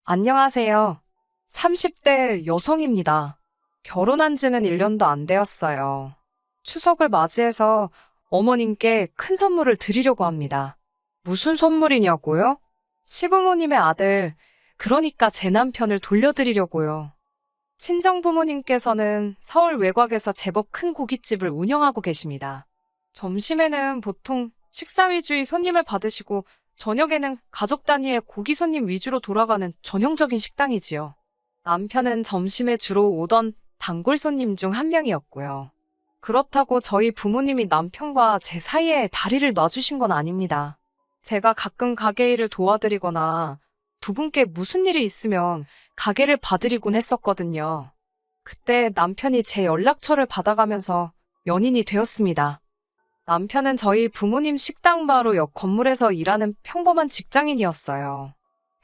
안녕하세요. 30대 여성입니다. 결혼한 지는 1년도 안 되었어요. 추석을 맞이해서 어머님께 큰 선물을 드리려고 합니다. 무슨 선물이냐고요? 시부모님의 아들, 그러니까 제 남편을 돌려드리려고요. 친정부모님께서는 서울 외곽에서 제법 큰 고깃집을 운영하고 계십니다. 점심에는 보통 식사 위주의 손님을 받으시고 저녁에는 가족 단위의 고기 손님 위주로 돌아가는 전형적인 식당이지요. 남편은 점심에 주로 오던 단골 손님 중 한 명이었고요. 그렇다고 저희 부모님이 남편과 제 사이에 다리를 놔주신 건 아닙니다. 제가 가끔 가게 일을 도와드리거나 두 분께 무슨 일이 있으면 가게를 봐드리곤 했었거든요. 그때 남편이 제 연락처를 받아가면서 연인이 되었습니다. 남편은 저희 부모님 식당 바로 옆 건물에서 일하는 평범한 직장인이었어요.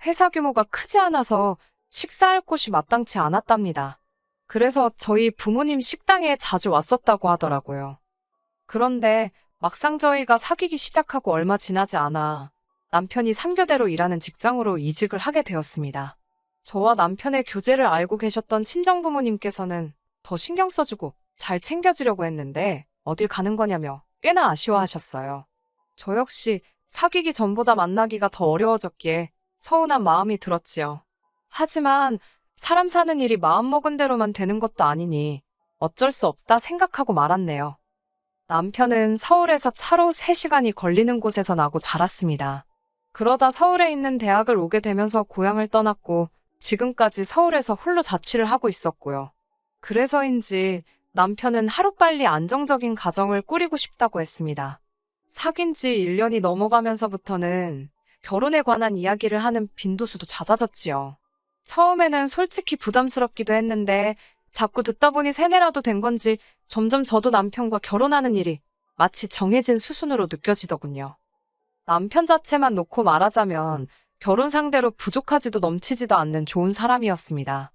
회사 규모가 크지 않아서 식사할 곳이 마땅치 않았답니다. 그래서 저희 부모님 식당에 자주 왔었다고 하더라고요. 그런데 막상 저희가 사귀기 시작하고 얼마 지나지 않아 남편이 3교대로 일하는 직장으로 이직을 하게 되었습니다. 저와 남편의 교제를 알고 계셨던 친정부모님께서는 더 신경 써주고 잘 챙겨주려고 했는데 어딜 가는 거냐며 꽤나 아쉬워하셨어요. 저 역시 사귀기 전보다 만나기가 더 어려워졌기에 서운한 마음이 들었지요. 하지만 사람 사는 일이 마음먹은 대로만 되는 것도 아니니 어쩔 수 없다 생각하고 말았네요. 남편은 서울에서 차로 3시간이 걸리는 곳에서 나고 자랐습니다. 그러다 서울에 있는 대학을 오게 되면서 고향을 떠났고 지금까지 서울에서 홀로 자취를 하고 있었고요. 그래서인지 남편은 하루빨리 안정적인 가정을 꾸리고 싶다고 했습니다. 사귄 지 1년이 넘어가면서부터는 결혼에 관한 이야기를 하는 빈도수도 잦아졌지요. 처음에는 솔직히 부담스럽기도 했는데 자꾸 듣다 보니 세뇌라도 된 건지 점점 저도 남편과 결혼하는 일이 마치 정해진 수순으로 느껴지더군요. 남편 자체만 놓고 말하자면 결혼 상대로 부족하지도 넘치지도 않는 좋은 사람이었습니다.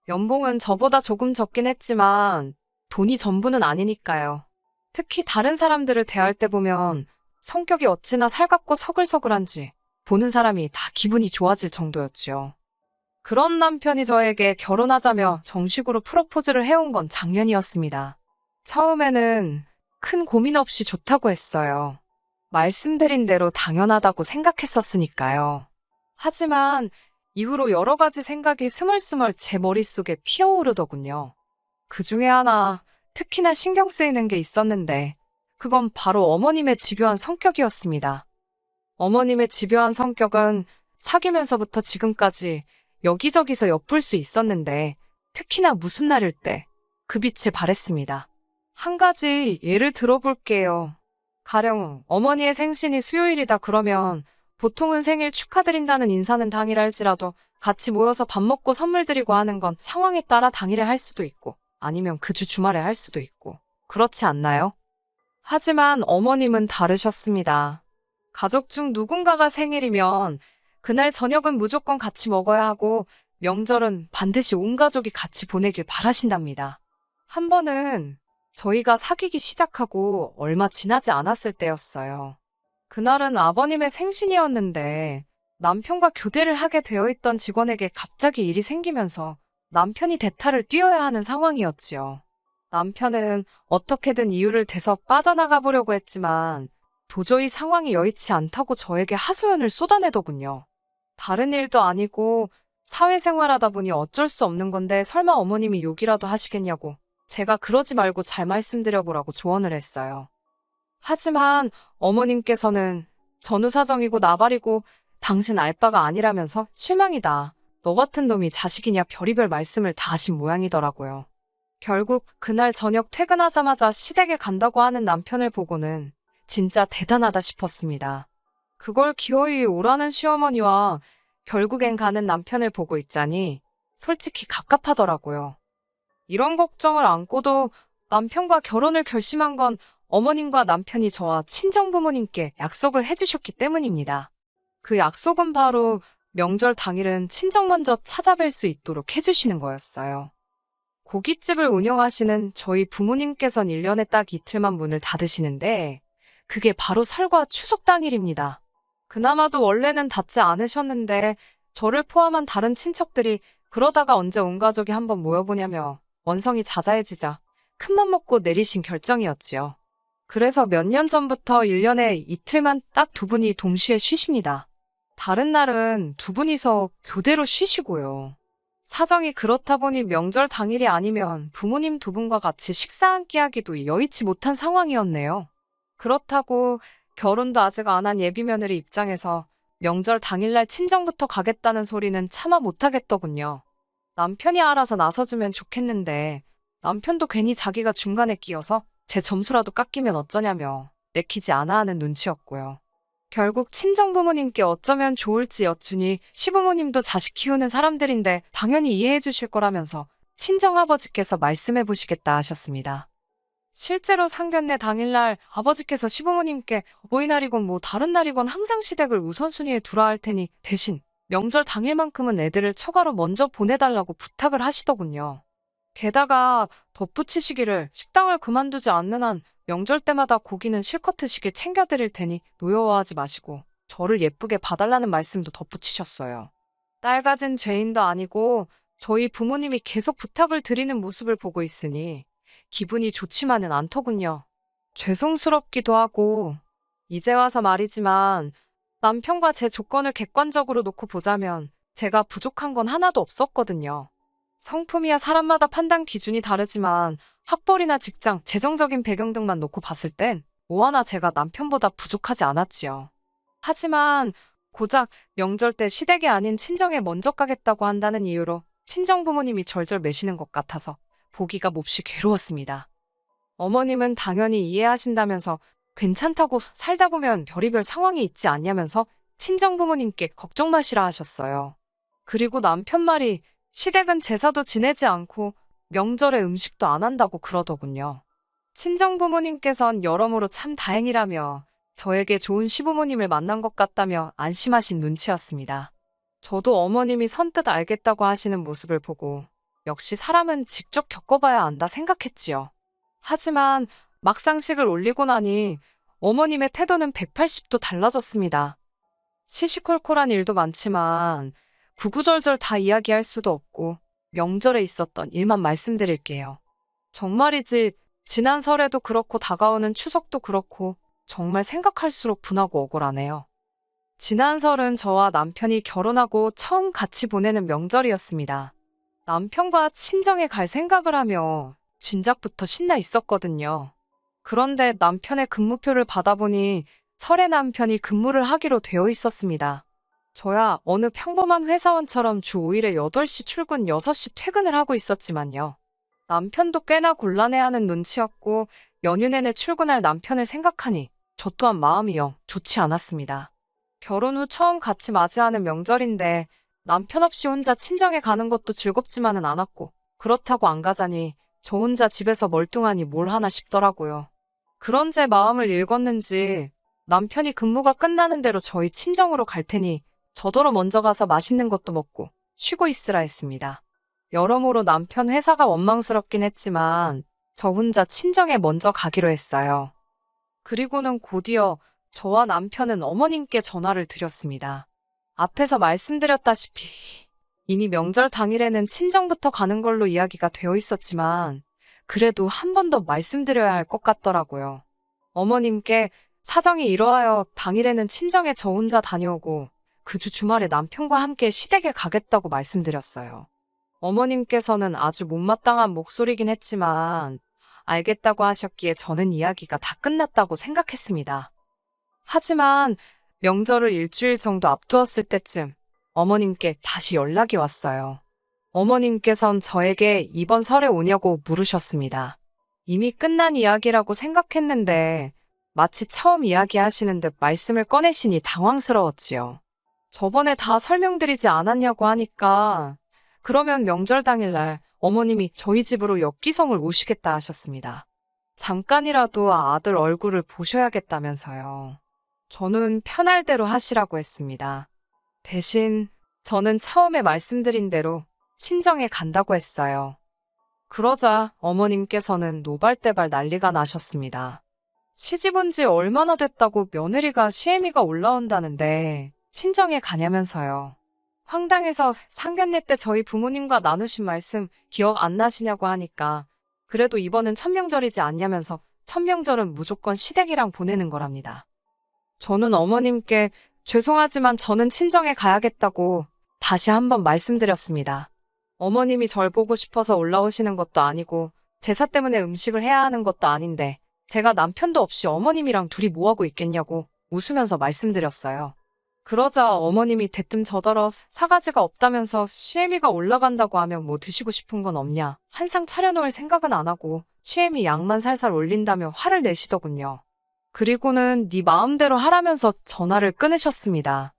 연봉은 저보다 조금 적긴 했지만 돈이 전부는 아니니까요. 특히 다른 사람들을 대할 때 보면 성격이 어찌나 살갑고 서글서글한지 보는 사람이 다 기분이 좋아질 정도였지요. 그런 남편이 저에게 결혼하자며 정식으로 프로포즈를 해온 건 작년이었습니다. 처음에는 큰 고민 없이 좋다고 했어요. 말씀드린 대로 당연하다고 생각했었으니까요. 하지만 이후로 여러 가지 생각이 스멀스멀 제 머릿속에 피어오르더군요. 그 중에 하나, 특히나 신경 쓰이는 게 있었는데, 그건 바로 어머님의 집요한 성격이었습니다. 어머님의 집요한 성격은 사귀면서부터 지금까지 여기저기서 엿볼 수 있었는데, 특히나 무슨 날일 때 그 빛을 발했습니다. 한 가지 예를 들어볼게요. 가령 어머니의 생신이 수요일이다 그러면 보통은 생일 축하드린다는 인사는 당일 할지라도 같이 모여서 밥 먹고 선물 드리고 하는 건 상황에 따라 당일에 할 수도 있고 아니면 그 주 주말에 할 수도 있고 그렇지 않나요? 하지만 어머님은 다르셨습니다. 가족 중 누군가가 생일이면 그날 저녁은 무조건 같이 먹어야 하고 명절은 반드시 온 가족이 같이 보내길 바라신답니다. 한 번은 저희가 사귀기 시작하고 얼마 지나지 않았을 때였어요. 그날은 아버님의 생신이었는데 남편과 교대를 하게 되어 있던 직원에게 갑자기 일이 생기면서 남편이 대타를 뛰어야 하는 상황이었지요. 남편은 어떻게든 이유를 대서 빠져나가 보려고 했지만 도저히 상황이 여의치 않다고 저에게 하소연을 쏟아내더군요. 다른 일도 아니고 사회생활하다 보니 어쩔 수 없는 건데 설마 어머님이 욕이라도 하시겠냐고 제가 그러지 말고 잘 말씀드려보라고 조언을 했어요. 하지만 어머님께서는 전후사정이고 나발이고 당신 알 바가 아니라면서 실망이다. 너 같은 놈이 자식이냐 별의별 말씀을 다 하신 모양이더라고요. 결국 그날 저녁 퇴근하자마자 시댁에 간다고 하는 남편을 보고는 진짜 대단하다 싶었습니다. 그걸 기어이 오라는 시어머니와 결국엔 가는 남편을 보고 있자니 솔직히 갑갑하더라고요. 이런 걱정을 안고도 남편과 결혼을 결심한 건 어머님과 남편이 저와 친정부모님께 약속을 해주셨기 때문입니다. 그 약속은 바로 명절 당일은 친정 먼저 찾아뵐 수 있도록 해주시는 거였어요. 고깃집을 운영하시는 저희 부모님께선 1년에 딱 이틀만 문을 닫으시는데 그게 바로 설과 추석 당일입니다. 그나마도 원래는 닫지 않으셨는데 저를 포함한 다른 친척들이 그러다가 언제 온 가족이 한번 모여보냐며 원성이 자자해지자 큰맘 먹고 내리신 결정이었지요. 그래서 몇 년 전부터 1년에 이틀만 딱 두 분이 동시에 쉬십니다. 다른 날은 두 분이서 교대로 쉬시고요. 사정이 그렇다 보니 명절 당일이 아니면 부모님 두 분과 같이 식사 한 끼 하기도 여의치 못한 상황이었네요. 그렇다고 결혼도 아직 안 한 예비며느리 입장에서 명절 당일날 친정부터 가겠다는 소리는 차마 못하겠더군요. 남편이 알아서 나서주면 좋겠는데 남편도 괜히 자기가 중간에 끼어서 제 점수라도 깎이면 어쩌냐며 내키지 않아 하는 눈치였고요. 결국 친정부모님께 어쩌면 좋을지 여쭈니 시부모님도 자식 키우는 사람들인데 당연히 이해해 주실 거라면서 친정아버지께서 말씀해 보시겠다 하셨습니다. 실제로 상견례 당일날 아버지께서 시부모님께 어버이날이건 뭐 다른 날이건 항상 시댁을 우선순위에 두라 할 테니 대신 명절 당일만큼은 애들을 처가로 먼저 보내달라고 부탁을 하시더군요. 게다가 덧붙이시기를 식당을 그만두지 않는 한 명절 때마다 고기는 실컷 드시게 챙겨드릴 테니 노여워하지 마시고 저를 예쁘게 봐달라는 말씀도 덧붙이셨어요. 딸 가진 죄인도 아니고 저희 부모님이 계속 부탁을 드리는 모습을 보고 있으니 기분이 좋지만은 않더군요. 죄송스럽기도 하고 이제 와서 말이지만 남편과 제 조건을 객관적으로 놓고 보자면 제가 부족한 건 하나도 없었거든요. 성품이야 사람마다 판단 기준이 다르지만 학벌이나 직장, 재정적인 배경 등만 놓고 봤을 땐 뭐 하나 제가 남편보다 부족하지 않았지요. 하지만 고작 명절 때 시댁이 아닌 친정에 먼저 가겠다고 한다는 이유로 친정 부모님이 절절 매시는 것 같아서 보기가 몹시 괴로웠습니다. 어머님은 당연히 이해하신다면서 괜찮다고 살다 보면 별의별 상황이 있지 않냐면서 친정 부모님께 걱정 마시라 하셨어요. 그리고 남편 말이 시댁은 제사도 지내지 않고 명절에 음식도 안 한다고 그러더군요. 친정 부모님께선 여러모로 참 다행이라며 저에게 좋은 시부모님을 만난 것 같다며 안심하신 눈치였습니다. 저도 어머님이 선뜻 알겠다고 하시는 모습을 보고 역시 사람은 직접 겪어봐야 안다 생각했지요. 하지만 막상 식을 올리고 나니 어머님의 태도는 180도 달라졌습니다. 시시콜콜한 일도 많지만 구구절절 다 이야기할 수도 없고 명절에 있었던 일만 말씀드릴게요. 정말이지 지난 설에도 그렇고 다가오는 추석도 그렇고 정말 생각할수록 분하고 억울하네요. 지난 설은 저와 남편이 결혼하고 처음 같이 보내는 명절이었습니다. 남편과 친정에 갈 생각을 하며 진작부터 신나 있었거든요. 그런데 남편의 근무표를 받아보니 설에 남편이 근무를 하기로 되어 있었습니다. 저야 어느 평범한 회사원처럼 주 5일에 8시 출근 6시 퇴근을 하고 있었지만요. 남편도 꽤나 곤란해하는 눈치였고 연휴 내내 출근할 남편을 생각하니 저 또한 마음이 영 좋지 않았습니다. 결혼 후 처음 같이 맞이하는 명절인데 남편 없이 혼자 친정에 가는 것도 즐겁지만은 않았고 그렇다고 안 가자니 저 혼자 집에서 멀뚱하니 뭘 하나 싶더라고요. 그런 제 마음을 읽었는지 남편이 근무가 끝나는 대로 저희 친정으로 갈 테니 저더러 먼저 가서 맛있는 것도 먹고 쉬고 있으라 했습니다. 여러모로 남편 회사가 원망스럽긴 했지만 저 혼자 친정에 먼저 가기로 했어요. 그리고는 곧이어 저와 남편은 어머님께 전화를 드렸습니다. 앞에서 말씀드렸다시피 이미 명절 당일에는 친정부터 가는 걸로 이야기가 되어 있었지만 그래도 한 번 더 말씀드려야 할 것 같더라고요. 어머님께 사정이 이러하여 당일에는 친정에 저 혼자 다녀오고 그 주 주말에 남편과 함께 시댁에 가겠다고 말씀드렸어요. 어머님께서는 아주 못마땅한 목소리긴 했지만 알겠다고 하셨기에 저는 이야기가 다 끝났다고 생각했습니다. 하지만 명절을 일주일 정도 앞두었을 때쯤 어머님께 다시 연락이 왔어요. 어머님께선 저에게 이번 설에 오냐고 물으셨습니다. 이미 끝난 이야기라고 생각했는데 마치 처음 이야기하시는 듯 말씀을 꺼내시니 당황스러웠지요. 저번에 다 설명드리지 않았냐고 하니까 그러면 명절 당일날 어머님이 저희 집으로 엽기성을 오시겠다 하셨습니다. 잠깐이라도 아들 얼굴을 보셔야겠다면서요. 저는 편할 대로 하시라고 했습니다. 대신 저는 처음에 말씀드린 대로 친정에 간다고 했어요. 그러자 어머님께서는 노발대발 난리가 나셨습니다. 시집 온 지 얼마나 됐다고 며느리가 시애미가 올라온다는데 친정에 가냐면서요. 황당해서 상견례 때 저희 부모님과 나누신 말씀 기억 안 나시냐고 하니까 그래도 이번은 천명절이지 않냐면서 천명절은 무조건 시댁이랑 보내는 거랍니다. 저는 어머님께 죄송하지만 저는 친정에 가야겠다고 다시 한번 말씀드렸습니다. 어머님이 절 보고 싶어서 올라오시는 것도 아니고 제사 때문에 음식을 해야 하는 것도 아닌데 제가 남편도 없이 어머님이랑 둘이 뭐하고 있겠냐고 웃으면서 말씀드렸어요. 그러자 어머님이 대뜸 저더러 사가지가 없다면서 시애미가 올라간다고 하면 뭐 드시고 싶은 건 없냐. 한 상 차려놓을 생각은 안 하고 시애미 양만 살살 올린다며 화를 내시더군요. 그리고는 네 마음대로 하라면서 전화를 끊으셨습니다.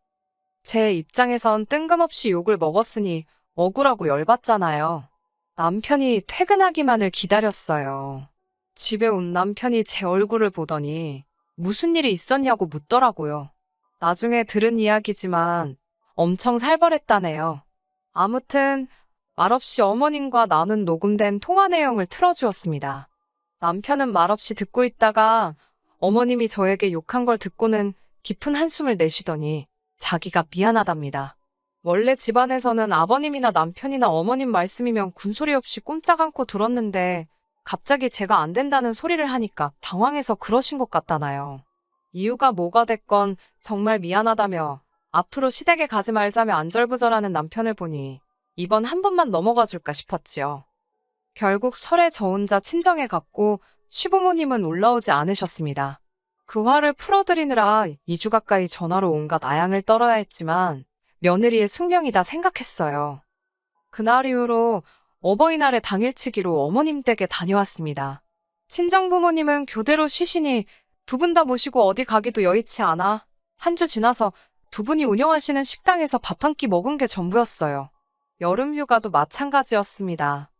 제 입장에선 뜬금없이 욕을 먹었으니 억울하고 열받잖아요. 남편이 퇴근하기만을 기다렸어요. 집에 온 남편이 제 얼굴을 보더니 무슨 일이 있었냐고 묻더라고요. 나중에 들은 이야기지만 엄청 살벌했다네요. 아무튼 말없이 어머님과 나눈 녹음된 통화 내용을 틀어주었습니다. 남편은 말없이 듣고 있다가 어머님이 저에게 욕한 걸 듣고는 깊은 한숨을 내쉬더니 자기가 미안하답니다. 원래 집안에서는 아버님이나 남편이나 어머님 말씀이면 군소리 없이 꼼짝 않고 들었는데 갑자기 제가 안 된다는 소리를 하니까 당황해서 그러신 것 같다나요. 이유가 뭐가 됐건 정말 미안하다며 앞으로 시댁에 가지 말자며 안절부절하는 남편을 보니 이번 한 번만 넘어가 줄까 싶었지요. 결국 설에 저 혼자 친정에 갔고 시부모님은 올라오지 않으셨습니다. 그 화를 풀어드리느라 2주 가까이 전화로 온갖 아양을 떨어야 했지만 며느리의 숙명이다 생각했어요. 그날 이후로 어버이날의 당일치기로 어머님 댁에 다녀왔습니다. 친정부모님은 교대로 쉬시니 두 분 다 모시고 어디 가기도 여의치 않아 한 주 지나서 두 분이 운영하시는 식당에서 밥 한 끼 먹은 게 전부였어요. 여름 휴가도 마찬가지였습니다.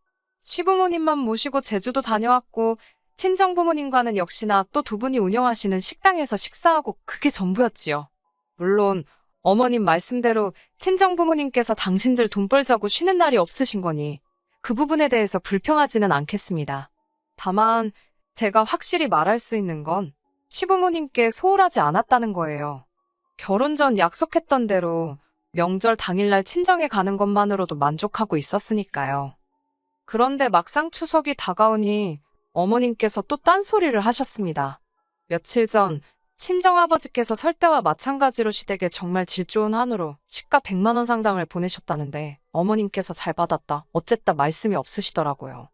시부모님만 모시고 제주도 다녀왔고 친정부모님과는 역시나 또 두 분이 운영하시는 식당에서 식사하고 그게 전부였지요. 물론 어머님 말씀대로 친정부모님께서 당신들 돈 벌자고 쉬는 날이 없으신 거니 그 부분에 대해서 불평하지는 않겠습니다. 다만 제가 확실히 말할 수 있는 건 시부모님께 소홀하지 않았다는 거예요. 결혼 전 약속했던 대로 명절 당일날 친정에 가는 것만으로도 만족하고 있었으니까요. 그런데 막상 추석이 다가오니 어머님께서 또 딴소리를 하셨습니다. 며칠 전 친정아버지께서 설 때와 마찬가지로 시댁에 정말 질 좋은 한우로 시가 100만 원 상당을 보내셨다는데 어머님께서 잘 받았다, 어쨌다 말씀이 없으시더라고요.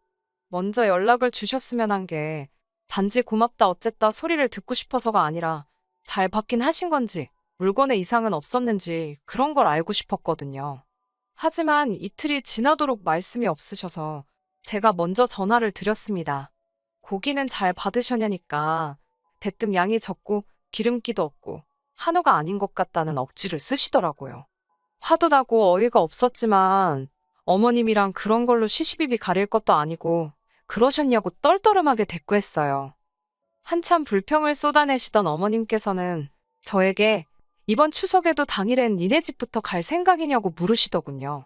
먼저 연락을 주셨으면 한 게 단지 고맙다 어쨌다 소리를 듣고 싶어서가 아니라 잘 받긴 하신 건지 물건에 이상은 없었는지 그런 걸 알고 싶었거든요. 하지만 이틀이 지나도록 말씀이 없으셔서 제가 먼저 전화를 드렸습니다. 고기는 잘 받으셨냐니까 대뜸 양이 적고 기름기도 없고 한우가 아닌 것 같다는 억지를 쓰시더라고요. 화도 나고 어이가 없었지만 어머님이랑 그런 걸로 시시비비 가릴 것도 아니고 그러셨냐고 떨떠름하게 대꾸했어요. 한참 불평을 쏟아내시던 어머님께서는 저에게 이번 추석에도 당일엔 니네 집부터 갈 생각이냐고 물으시더군요.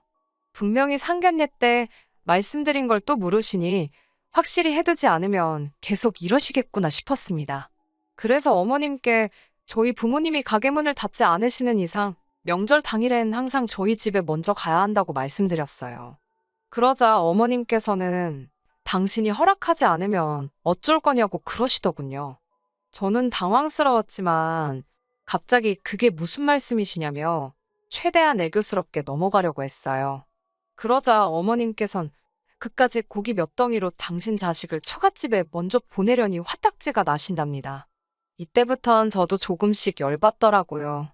분명히 상견례 때 말씀드린 걸 또 물으시니 확실히 해두지 않으면 계속 이러시겠구나 싶었습니다. 그래서 어머님께 저희 부모님이 가게 문을 닫지 않으시는 이상 명절 당일엔 항상 저희 집에 먼저 가야 한다고 말씀드렸어요. 그러자 어머님께서는 당신이 허락하지 않으면 어쩔 거냐고 그러시더군요. 저는 당황스러웠지만 갑자기 그게 무슨 말씀이시냐며 최대한 애교스럽게 넘어가려고 했어요. 그러자 어머님께선 그까짓 고기 몇 덩이로 당신 자식을 처갓집에 먼저 보내려니 화딱지가 나신답니다. 이때부턴 저도 조금씩 열받더라고요.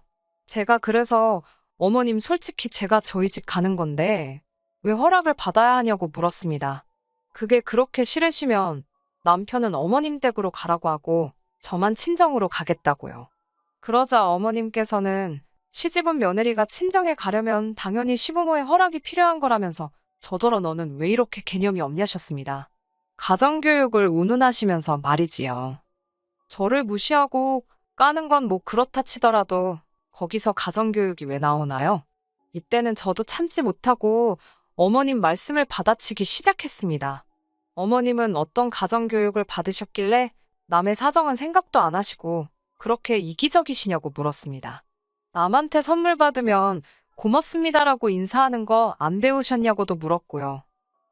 제가 그래서 어머님 솔직히 제가 저희 집 가는 건데 왜 허락을 받아야 하냐고 물었습니다. 그게 그렇게 싫으시면 남편은 어머님 댁으로 가라고 하고 저만 친정으로 가겠다고요. 그러자 어머님께서는 시집온 며느리가 친정에 가려면 당연히 시부모의 허락이 필요한 거라면서 저더러 너는 왜 이렇게 개념이 없냐셨습니다. 가정교육을 운운하시면서 말이지요. 저를 무시하고 까는 건 뭐 그렇다 치더라도 거기서 가정교육이 왜 나오나요? 이때는 저도 참지 못하고 어머님 말씀을 받아치기 시작했습니다. 어머님은 어떤 가정교육을 받으셨길래 남의 사정은 생각도 안 하시고 그렇게 이기적이시냐고 물었습니다. 남한테 선물 받으면 고맙습니다라고 인사하는 거 안 배우셨냐고도 물었고요.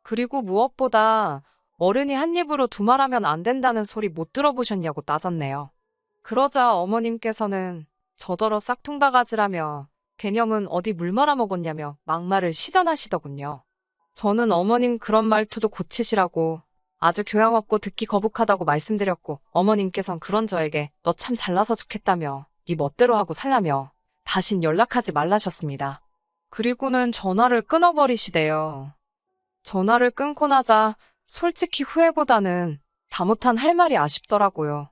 그리고 무엇보다 어른이 한 입으로 두말하면 안 된다는 소리 못 들어보셨냐고 따졌네요. 그러자 어머님께서는 저더러 싹퉁바가지라며 개념은 어디 물 말아먹었냐며 막말을 시전하시더군요. 저는 어머님 그런 말투도 고치시라고 아주 교양 없고 듣기 거북하다고 말씀드렸고 어머님께선 그런 저에게 너 참 잘나서 좋겠다며 네 멋대로 하고 살라며 다신 연락하지 말라셨습니다. 그리고는 전화를 끊어버리시대요. 전화를 끊고 나자 솔직히 후회보다는 다 못한 할 말이 아쉽더라고요.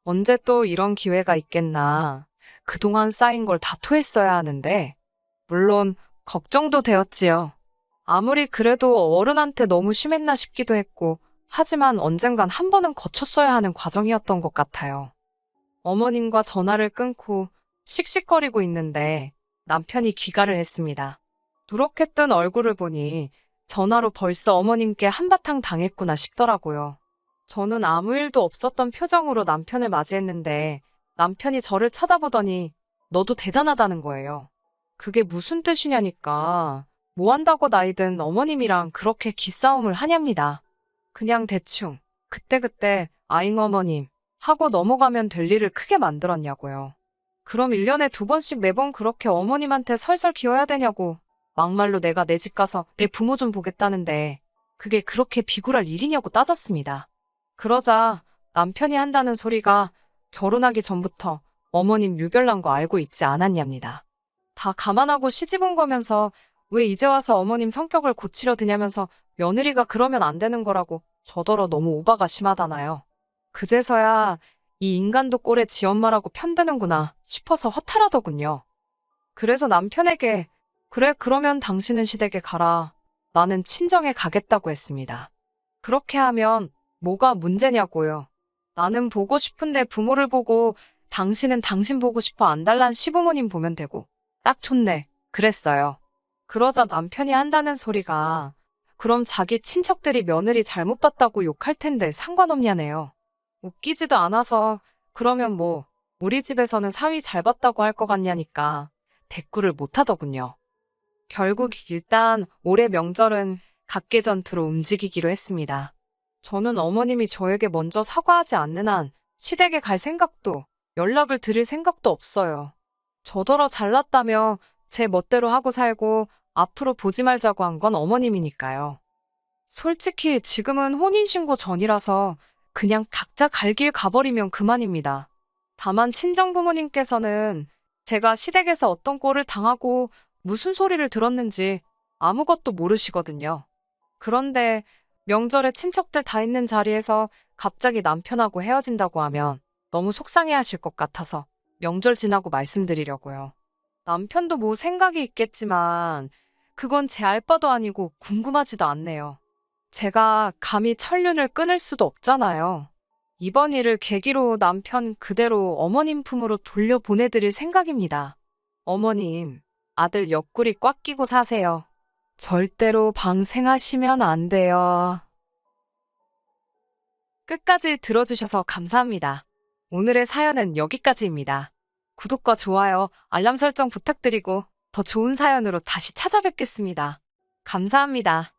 언제 또 이런 기회가 있겠나. 그동안 쌓인 걸 다 토했어야 하는데 물론 걱정도 되었지요. 아무리 그래도 어른한테 너무 심했나 싶기도 했고 하지만 언젠간 한 번은 거쳤어야 하는 과정이었던 것 같아요. 어머님과 전화를 끊고 씩씩거리고 있는데 남편이 귀가를 했습니다. 누렇게 뜬 얼굴을 보니 전화로 벌써 어머님께 한바탕 당했구나 싶더라고요. 저는 아무 일도 없었던 표정으로 남편을 맞이했는데 남편이 저를 쳐다보더니 너도 대단하다는 거예요. 그게 무슨 뜻이냐니까 뭐 한다고 나이든 어머님이랑 그렇게 기싸움을 하냐입니다. 그냥 대충 그때그때 아잉 어머님 하고 넘어가면 될 일을 크게 만들었냐고요. 그럼 1년에 2번씩 매번 그렇게 어머님한테 설설 기어야 되냐고 막말로 내가 내 집 가서 내 부모 좀 보겠다는데 그게 그렇게 비굴할 일이냐고 따졌습니다. 그러자 남편이 한다는 소리가 결혼하기 전부터 어머님 유별난 거 알고 있지 않았냐입니다. 다 감안하고 시집 온 거면서 왜 이제 와서 어머님 성격을 고치려 드냐면서 며느리가 그러면 안 되는 거라고 저더러 너무 오바가 심하다나요. 그제서야 이 인간도 꼴에 지 엄마라고 편드는구나 싶어서 허탈하더군요. 그래서 남편에게 그래 그러면 당신은 시댁에 가라. 나는 친정에 가겠다고 했습니다. 그렇게 하면 뭐가 문제냐고요. 나는 보고 싶은데 부모를 보고 당신은 당신 보고 싶어 안달난 시부모님 보면 되고 딱 좋네. 그랬어요. 그러자 남편이 한다는 소리가 그럼 자기 친척들이 며느리 잘못 봤다고 욕할 텐데 상관없냐네요. 웃기지도 않아서 그러면 뭐 우리 집에서는 사위 잘 봤다고 할 것 같냐니까 대꾸를 못 하더군요. 결국 일단 올해 명절은 각계전투로 움직이기로 했습니다. 저는 어머님이 저에게 먼저 사과하지 않는 한 시댁에 갈 생각도 연락을 드릴 생각도 없어요. 저더러 잘났다며 제 멋대로 하고 살고 앞으로 보지 말자고 한 건 어머님이니까요. 솔직히 지금은 혼인신고 전이라서 그냥 각자 갈 길 가버리면 그만입니다. 다만 친정부모님께서는 제가 시댁에서 어떤 꼴을 당하고 무슨 소리를 들었는지 아무것도 모르시거든요. 그런데 명절에 친척들 다 있는 자리에서 갑자기 남편하고 헤어진다고 하면 너무 속상해 하실 것 같아서 명절 지나고 말씀드리려고요. 남편도 뭐 생각이 있겠지만 그건 제 알바도 아니고 궁금하지도 않네요. 제가 감히 천륜을 끊을 수도 없잖아요. 이번 일을 계기로 남편 그대로 어머님 품으로 돌려보내드릴 생각입니다. 어머님, 아들 옆구리 꽉 끼고 사세요. 절대로 방생하시면 안 돼요. 끝까지 들어주셔서 감사합니다. 오늘의 사연은 여기까지입니다. 구독과 좋아요, 알람 설정 부탁드리고 더 좋은 사연으로 다시 찾아뵙겠습니다. 감사합니다.